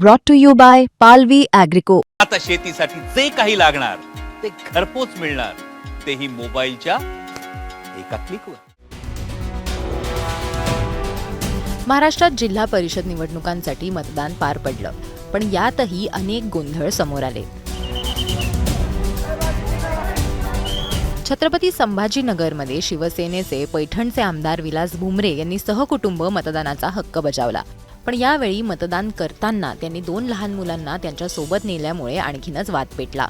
brought to you by Palvi Agrico. आता शेतीसाठी जे काही लागणार ते घरपोच मिळणार, तेही मोबाईलच्या एका क्लिकवर. महाराष्ट्रात जिल्हा परिषद निवडणुकांसाठी मतदान पार पडलं, पण यातही अनेक गोंधळ समोर आले. छत्रपती संभाजीनगरमध्ये शिवसेनेचे पैठणचे आमदार विलास भुमरे यांनी सहकुटुंब मतदानाचा हक्क बजावला. पण यावेळी मतदान करताना त्यांनी 2 लहान मुलांना त्यांच्या सोबत नेल्यामुळे आणखीनच वाद पेटला.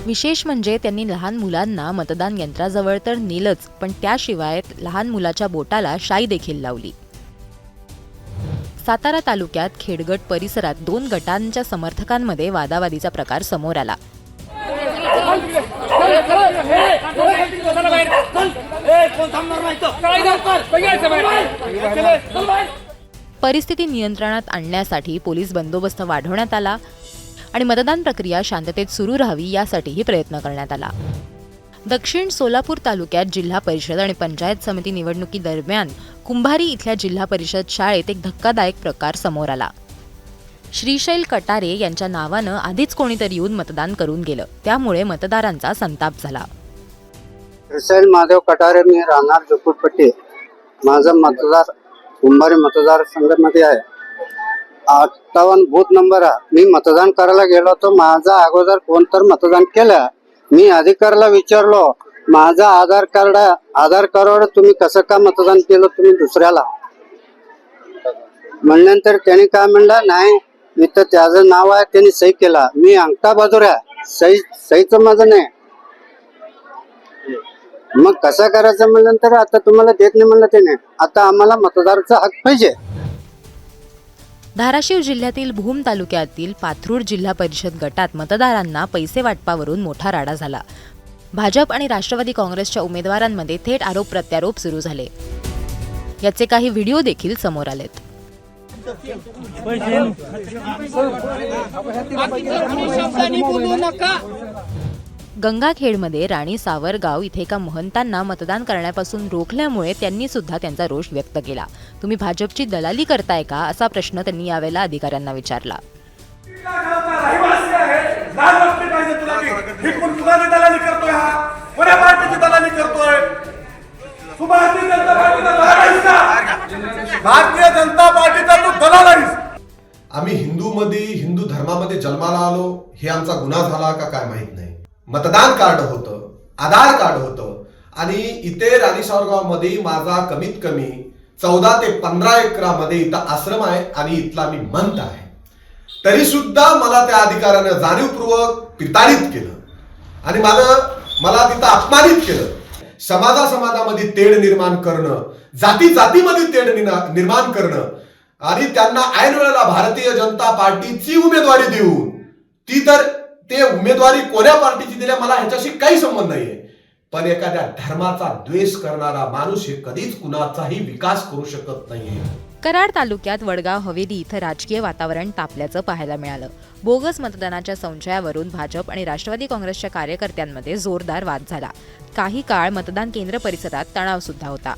विशेष म्हणजे त्यांनी लहान मुलांना मतदान यंत्राजवळ तर नेलंच, पण त्याशिवाय लहान मुलाच्या बोटाला शाई देखील लावली. सातारा तालुक्यात खेडगट परिसरात 2 गटांच्या समर्थकांमध्ये वादावादीचा प्रकार समोर आला. परिस्थिती नियंत्रणात आणण्यासाठी पोलीस बंदोबस्त वाढवण्यात आला आणि मतदान प्रक्रिया शांततेत सुरू राहावी यासाठीही प्रयत्न करण्यात आला. दक्षिण सोलापूर तालुक्यात जिल्हा परिषद आणि पंचायत समिती निवडणुकीदरम्यान कुंभारी इथल्या जिल्हा परिषद शाळेत एक धक्कादायक प्रकार समोर आला. श्रीशैल कटारे यांच्या नावानं आधीच कोणीतरी येऊन मतदान करून गेलं, त्यामुळे मतदारांचा संताप झाला. श्रीशैल महादेव कटारे, मी राहणार झोपडपट्टी. माझा मतदार कुंभारी मतदार संघामध्ये आहे. 58 बूथ नंबर आहे. मी मतदान करायला गेलो होतो. माझा अगोदर कोण तर मतदान केलं. मी अधिकाऱ्याला विचारलो, माझा आधार कार्ड तुम्ही कसं का मतदान केलं तुम्ही दुसऱ्याला. म्हणल्यानंतर त्यांनी काय म्हणलं, नाही इथं त्याचं नाव आहे, त्यांनी सही केला. मी अंगठा बाजूर आहे, सहीचं माझं नाही. मग कसं करायचं म्हणल्यानंतर आता तुम्हाला देत नाही म्हणलं त्याने. आता आम्हाला मतदाराचा हक्क पाहिजे. धाराशिव जिल्ह्यातील भूम तालुक्यातील पाथरूड जिल्हा परिषद गटात मतदारांना पैसे वाटपावरून मोठा राडा झाला. भाजप आणि राष्ट्रवादी काँग्रेसच्या उमेदवारांमध्ये थेट आरोप प्रत्यारोप सुरू झाले. याचे काही व्हिडिओ देखील समोर आलेत. गंगाखेडमध्ये राणी सावरगाव इथे एका महंतांना मतदान करण्यापासून रोखल्यामुळे त्यांनी सुद्धा त्यांचा रोष व्यक्त केला. तुम्ही भाजपची दलाली करताय का, असा प्रश्न त्यांनी यावेळेला अधिकाऱ्यांना विचारला. भारतीय जनता पार्टीचा तू दलाल आहेस. आम्ही हिंदू धर्मामध्ये जन्माला आलो, हे आमचा गुन्हा झाला का काय माहित नाही. मतदान कार्ड होतं, आधार कार्ड होतं आणि इथे राणी सावरगाव मध्ये माझा कमीत कमी 14 ते 15 एकरामध्ये इथं आश्रम आहे आणि इथला मी मंत आहे. तरी सुद्धा मला त्या अधिकाऱ्यानं जाणीवपूर्वक प्रताडित केलं आणि मला तिथं अपमानित केलं. समाजामध्ये तेढ निर्माण करणं, जातीमध्ये तेढ निर्माण करणं आणि त्यांना ऐन वेळेला भारतीय जनता पार्टीची उमेदवारी देऊन ते उमेदवारी कोण्या पार्टीची दिल्या मला ह्याच्याशी काही संबंध नाहीये. पण एखाद्या धर्माचा द्वेष करणारा माणूस हे कधीच कुणाचाही विकास करू शकत नाहीये. कराड तालुक्यात वडगाव हवेली इथं राजकीय वातावरण तापल्याचं पाहायला मिळालं. बोगस मतदानाच्या संशयावरून भाजप आणि राष्ट्रवादी काँग्रेसच्या कार्यकर्त्यांमध्ये जोरदार वाद झाला. काही काळ मतदान केंद्र परिसरात तणाव सुद्धा होता,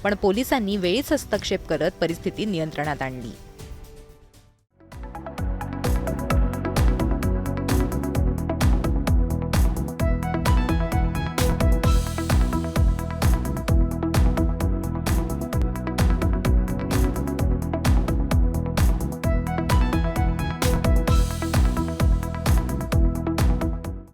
पण पोलिसांनी वेळीच हस्तक्षेप करत परिस्थिती नियंत्रणात आणली.